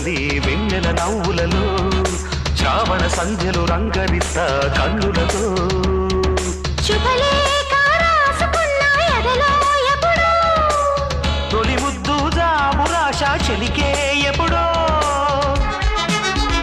తొలి వెన్నెల నవ్వులలో శ్రావణ సంధ్యలు రంగరిస్తా కన్నులతో తొలి ముద్దు జాబురాశ చెలికే